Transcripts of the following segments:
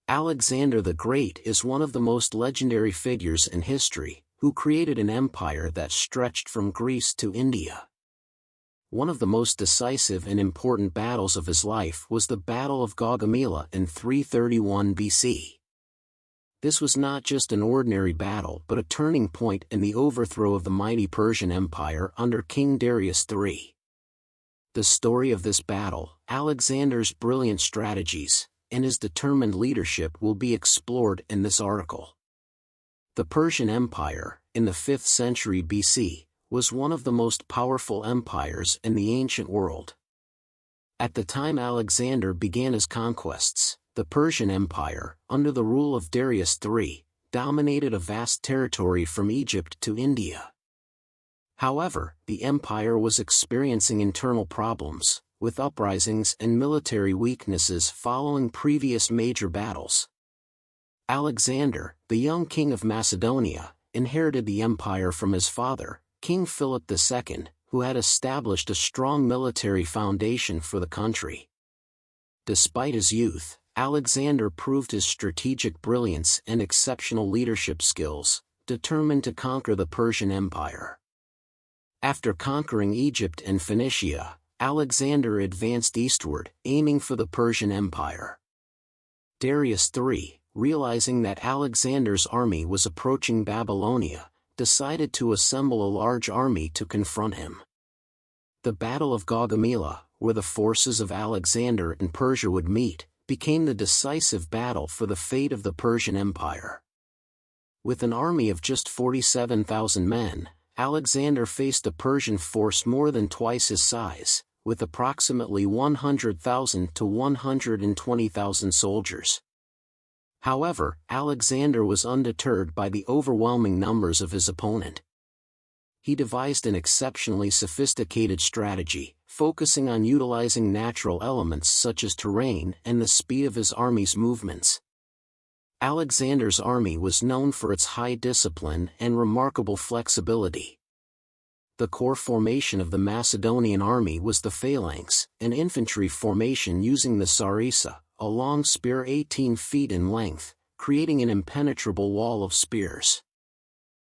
Alexander the Great is one of the most legendary figures in history, who created an empire that stretched from Greece to India. One of the most decisive and important battles of his life was the Battle of Gaugamela in 331 BC. This was not just an ordinary battle but a turning point in the overthrow of the mighty Persian Empire under King Darius III. The story of this battle, Alexander's brilliant strategies, and his determined leadership will be explored in this article. The Persian Empire, in the 5th century BC, was one of the most powerful empires in the ancient world. At the time Alexander began his conquests, the Persian Empire, under the rule of Darius III, dominated a vast territory from Egypt to India. However, the empire was experiencing internal problems, with uprisings and military weaknesses following previous major battles. Alexander, the young king of Macedonia, inherited the empire from his father, King Philip II, who had established a strong military foundation for the country. Despite his youth, Alexander proved his strategic brilliance and exceptional leadership skills, determined to conquer the Persian Empire. After conquering Egypt and Phoenicia, Alexander advanced eastward, aiming for the Persian Empire. Darius III, realizing that Alexander's army was approaching Babylonia, decided to assemble a large army to confront him. The Battle of Gaugamela, where the forces of Alexander and Persia would meet, became the decisive battle for the fate of the Persian Empire. With an army of just 47,000 men, Alexander faced a Persian force more than twice his size, with approximately 100,000 to 120,000 soldiers. However, Alexander was undeterred by the overwhelming numbers of his opponent. He devised an exceptionally sophisticated strategy, focusing on utilizing natural elements such as terrain and the speed of his army's movements. Alexander's army was known for its high discipline and remarkable flexibility. The core formation of the Macedonian army was the phalanx, an infantry formation using the sarissa, a long spear 18 feet in length, creating an impenetrable wall of spears.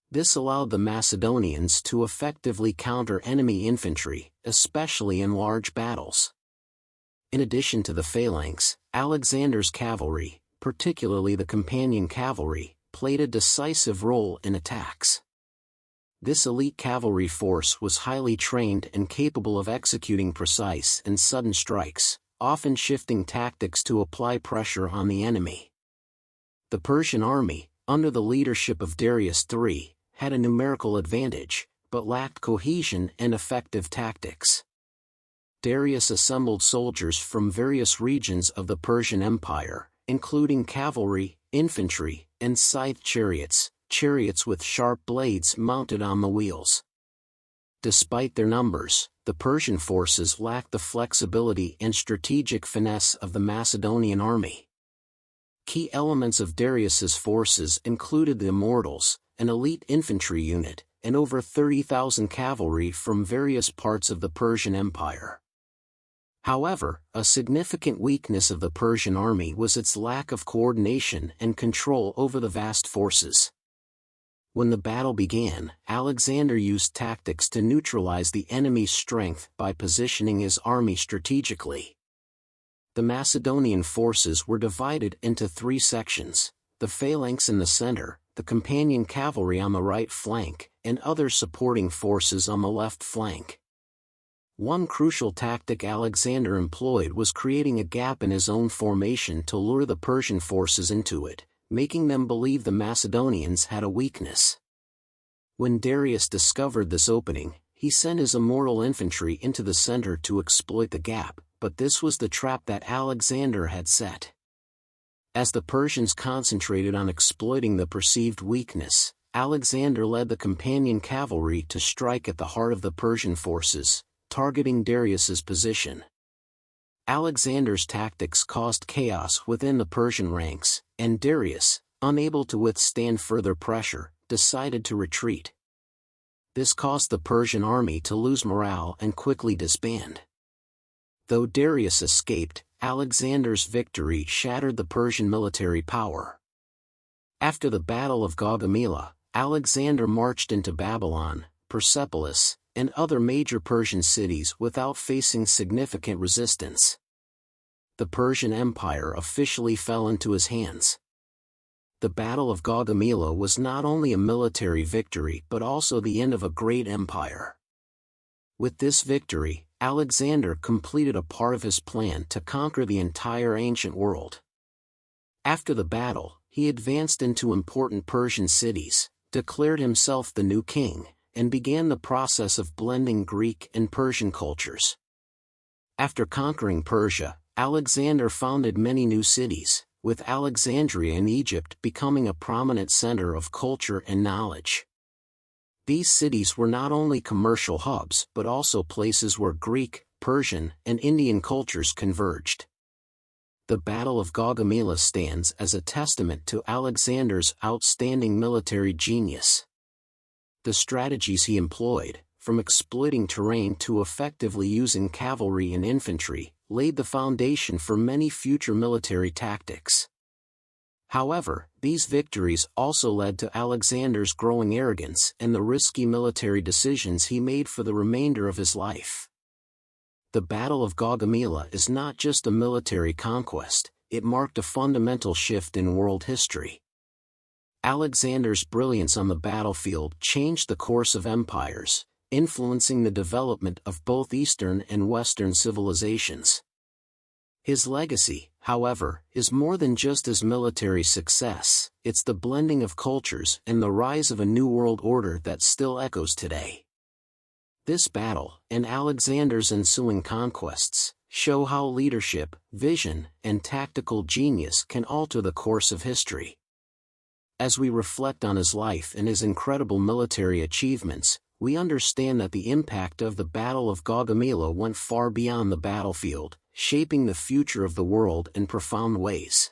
This allowed the Macedonians to effectively counter enemy infantry, especially in large battles. In addition to the phalanx, Alexander's cavalry, particularly the companion cavalry, played a decisive role in attacks. This elite cavalry force was highly trained and capable of executing precise and sudden strikes, often shifting tactics to apply pressure on the enemy. The Persian army, under the leadership of Darius III, had a numerical advantage, but lacked cohesion and effective tactics. Darius assembled soldiers from various regions of the Persian Empire, including cavalry, infantry, and scythe chariots, chariots with sharp blades mounted on the wheels. Despite their numbers, the Persian forces lacked the flexibility and strategic finesse of the Macedonian army. Key elements of Darius's forces included the Immortals, an elite infantry unit, and over 30,000 cavalry from various parts of the Persian Empire. However, a significant weakness of the Persian army was its lack of coordination and control over the vast forces. When the battle began, Alexander used tactics to neutralize the enemy's strength by positioning his army strategically. The Macedonian forces were divided into 3 sections: the phalanx in the center, the companion cavalry on the right flank, and other supporting forces on the left flank. One crucial tactic Alexander employed was creating a gap in his own formation to lure the Persian forces into it, making them believe the Macedonians had a weakness. When Darius discovered this opening, he sent his immortal infantry into the center to exploit the gap, but this was the trap that Alexander had set. As the Persians concentrated on exploiting the perceived weakness, Alexander led the companion cavalry to strike at the heart of the Persian forces, targeting Darius's position. Alexander's tactics caused chaos within the Persian ranks, and Darius, unable to withstand further pressure, decided to retreat. This caused the Persian army to lose morale and quickly disband. Though Darius escaped, Alexander's victory shattered the Persian military power. After the Battle of Gaugamela, Alexander marched into Babylon, Persepolis, and other major Persian cities without facing significant resistance. The Persian Empire officially fell into his hands. The Battle of Gaugamela was not only a military victory but also the end of a great empire. With this victory, Alexander completed a part of his plan to conquer the entire ancient world. After the battle, he advanced into important Persian cities, declared himself the new king, and began the process of blending Greek and Persian cultures. After conquering Persia, Alexander founded many new cities, with Alexandria in Egypt becoming a prominent center of culture and knowledge. These cities were not only commercial hubs but also places where Greek, Persian, and Indian cultures converged. The Battle of Gaugamela stands as a testament to Alexander's outstanding military genius. The strategies he employed, from exploiting terrain to effectively using cavalry and infantry, laid the foundation for many future military tactics. However, these victories also led to Alexander's growing arrogance and the risky military decisions he made for the remainder of his life. The Battle of Gaugamela is not just a military conquest, it marked a fundamental shift in world history. Alexander's brilliance on the battlefield changed the course of empires, influencing the development of both Eastern and Western civilizations. His legacy, however, is more than just his military success, it's the blending of cultures and the rise of a new world order that still echoes today. This battle, and Alexander's ensuing conquests, show how leadership, vision, and tactical genius can alter the course of history. As we reflect on his life and his incredible military achievements, we understand that the impact of the Battle of Gaugamela went far beyond the battlefield, shaping the future of the world in profound ways.